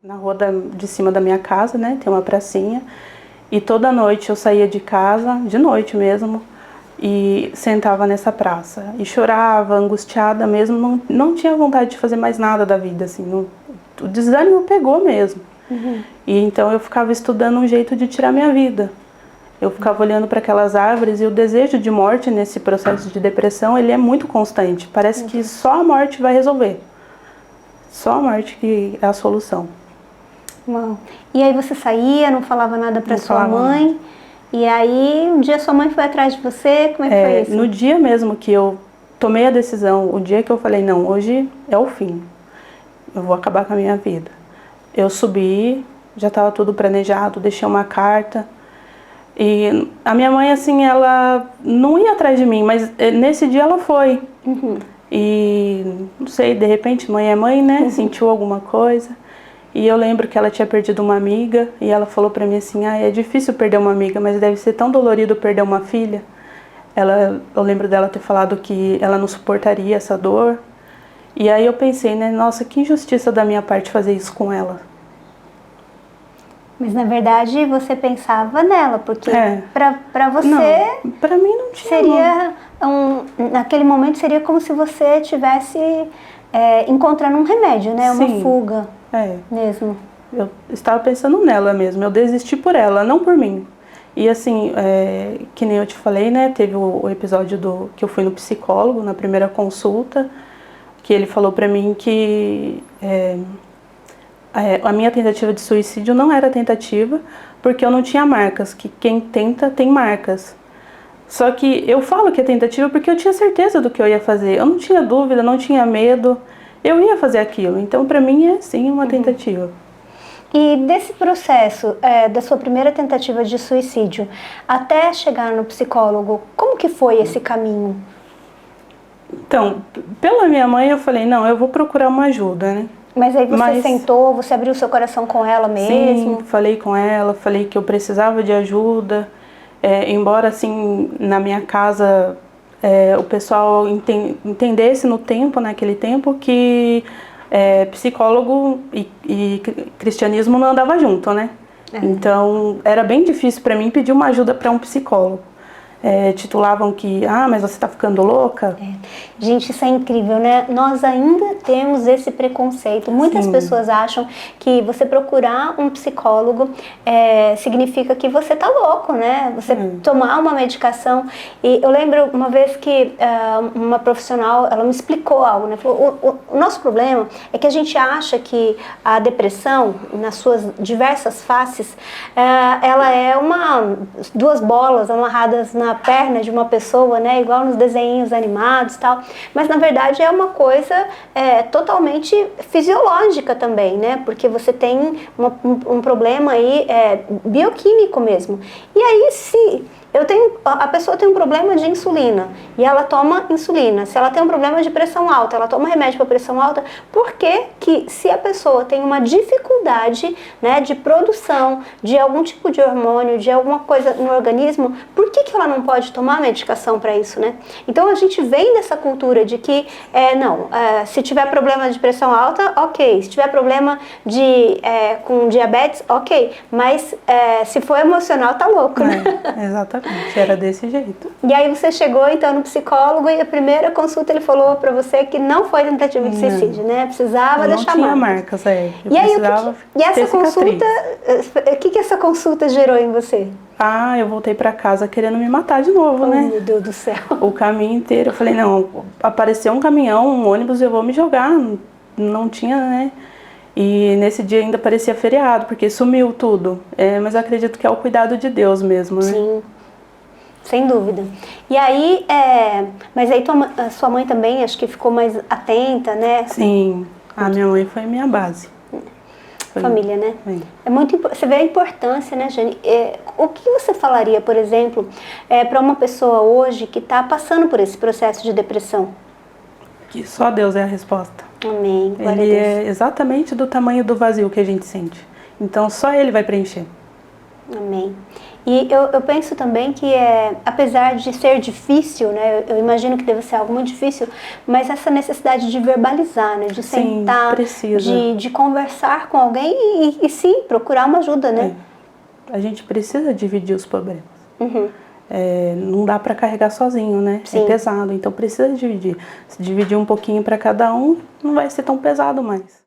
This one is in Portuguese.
Na rua de cima da minha casa, né, tem uma pracinha. E toda noite eu saía de casa, de noite mesmo, e sentava nessa praça. E chorava, angustiada mesmo, não tinha vontade de fazer mais nada da vida, assim. O desânimo pegou mesmo. E então eu ficava estudando um jeito de tirar minha vida. Eu ficava olhando para aquelas árvores e o desejo de morte nesse processo de depressão, ele é muito constante. Parece que só a morte vai resolver. Só a morte que é a solução. Uau. E aí você saía, não falava nada para sua mãe, e aí um dia sua mãe foi atrás de você, como é que foi isso? No dia mesmo que eu tomei a decisão, o dia que eu falei, não, hoje é o fim, eu vou acabar com a minha vida. Eu subi, já estava tudo planejado, deixei uma carta, e a minha mãe, assim, ela não ia atrás de mim, mas nesse dia ela foi. E, não sei, de repente, mãe é mãe, né, sentiu alguma coisa. E eu lembro que ela tinha perdido uma amiga e ela falou pra mim assim, é difícil perder uma amiga, mas deve ser tão dolorido perder uma filha. Eu lembro dela ter falado que ela não suportaria essa dor. E aí eu pensei, né, nossa, que injustiça da minha parte fazer isso com ela. Mas na verdade você pensava nela, porque pra você... Não, pra mim não tinha. Seria naquele momento seria como se você estivesse encontrando um remédio, né? Uma fuga mesmo. Eu estava pensando nela mesmo, eu desisti por ela, não por mim. E assim, que nem eu te falei, né? Teve o episódio que eu fui no psicólogo, na primeira consulta, que ele falou pra mim que a minha tentativa de suicídio não era tentativa, porque eu não tinha marcas, que quem tenta tem marcas. Só que eu falo que é tentativa porque eu tinha certeza do que eu ia fazer. Eu não tinha dúvida, não tinha medo. Eu ia fazer aquilo. Então, pra mim, é sim uma tentativa. E desse processo, da sua primeira tentativa de suicídio, até chegar no psicólogo, como que foi esse caminho? Então, pela minha mãe, eu falei, não, eu vou procurar uma ajuda, né? Mas aí você sentou, você abriu seu coração com ela mesmo? Sim, falei com ela, falei que eu precisava de ajuda. Embora, assim, na minha casa, o pessoal entendesse no tempo, naquele tempo, que psicólogo e cristianismo não andava junto, né? Então, era bem difícil para mim pedir uma ajuda para um psicólogo. Titulavam que, mas você tá ficando louca? Gente, isso é incrível, né? Nós ainda temos esse preconceito. Muitas pessoas acham que você procurar um psicólogo significa que você tá louco, né? Você tomar uma medicação. E eu lembro uma vez que uma profissional, ela me explicou algo, né? Falou, o nosso problema é que a gente acha que a depressão, nas suas diversas faces, ela é duas bolas amarradas na perna de uma pessoa, né, igual nos desenhos animados e tal, mas na verdade é uma coisa totalmente fisiológica também, né, porque você tem um problema aí bioquímico mesmo. E aí a pessoa tem um problema de insulina e ela toma insulina. Se ela tem um problema de pressão alta, ela toma remédio para pressão alta. Por que se a pessoa tem uma dificuldade, né, de produção de algum tipo de hormônio, de alguma coisa no organismo, por que ela não pode tomar medicação para isso, né? Então a gente vem dessa cultura de que se tiver problema de pressão alta, ok. Se tiver problema com diabetes, ok. Mas se for emocional, tá louco, né? Exatamente. Era desse jeito. E aí você chegou então no psicólogo e a primeira consulta ele falou pra você que não foi tentativa de suicídio, né? Precisava deixar marcas. E aí essa consulta, o que essa consulta gerou em você? Eu voltei pra casa querendo me matar de novo, né? Meu Deus do céu. O caminho inteiro. Eu falei, não, apareceu um caminhão, um ônibus, eu vou me jogar. Não tinha, né? E nesse dia ainda parecia feriado, porque sumiu tudo. Mas eu acredito que é o cuidado de Deus mesmo, né? Sim. Sem dúvida. E aí, mas aí sua mãe também, acho que ficou mais atenta, né? Sim, a minha mãe foi minha base. Família, né? É muito, você vê a importância, né, Jane? O que você falaria, por exemplo, para uma pessoa hoje que está passando por esse processo de depressão? Que só Deus é a resposta. Amém. Glória a Deus. Ele é exatamente do tamanho do vazio que a gente sente. Então só Ele vai preencher. Amém. E eu penso também que, apesar de ser difícil, né, eu imagino que deve ser algo muito difícil, mas essa necessidade de verbalizar, né, de sentar, de conversar com alguém e sim, procurar uma ajuda, né? A gente precisa dividir os problemas. Uhum. Não dá para carregar sozinho, né? Sim. É pesado, então precisa dividir. Se dividir um pouquinho para cada um, não vai ser tão pesado mais.